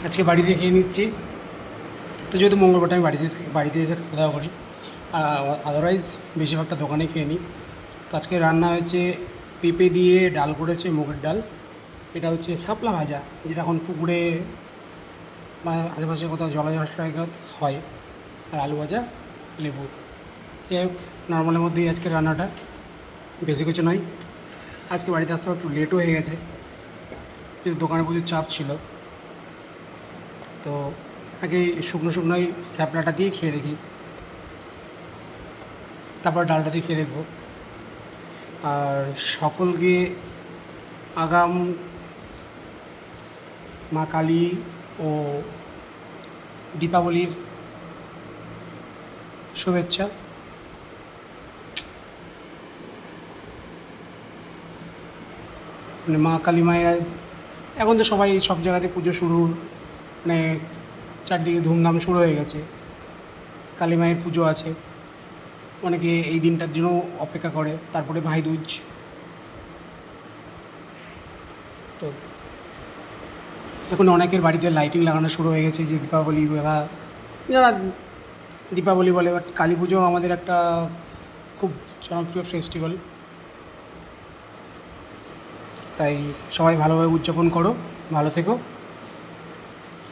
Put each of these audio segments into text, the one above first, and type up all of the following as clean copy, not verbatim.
আজকে বাড়িতে খেয়ে নিচ্ছি। তো যেহেতু মঙ্গলবারটা আমি বাড়িতে এসে খাওয়া দাওয়া করি, আর আদারওয়াইজ বেশিরভাগটা দোকানে খেয়ে নিই। তো আজকে রান্না হয়েছে পেঁপে দিয়ে ডাল করেছে, মুগের ডাল। এটা হচ্ছে শাপলা ভাজা, যেটা এখন পুকুরে বা আশেপাশে কোথাও জলাশয় হয়। আর আলু ভাজা, লেবু। যাই হোক, নর্মালের মধ্যেই আজকে রান্নাটা, বেশি কিছু নয়। আজকে বাড়িতে আসতে একটু লেটও হয়ে গেছে, কিন্তু দোকানে প্রচুর চাপ ছিল। তো আগে শুকনোই স্যাপলাটা দিয়ে খেয়ে দেখি, তারপর ডালটা দিয়ে খেয়ে দেখবো। আর সকলকে আগাম মা কালী ও দীপাবলির শুভেচ্ছা। মানে মা কালী মায়ের এখন তো সবাই সব জায়গাতে পুজো শুরু, মানে চারদিকে ধুমধাম শুরু হয়ে গেছে। কালী মায়ের পুজো আছে, অনেকে এই দিনটার জন্য অপেক্ষা করে। তারপরে ভাইদুজ। তো এখন অনেকের বাড়িতে লাইটিং লাগানো শুরু হয়ে গেছে, যে দীপাবলি বা যারা দীপাবলি বলে, বাট কালী পুজো আমাদের একটা খুব জনপ্রিয় ফেস্টিভ্যাল। তাই সবাই ভালোভাবে উদযাপন করো, ভালো থেকো,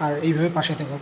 আর এইভাবে পাশে থেকো।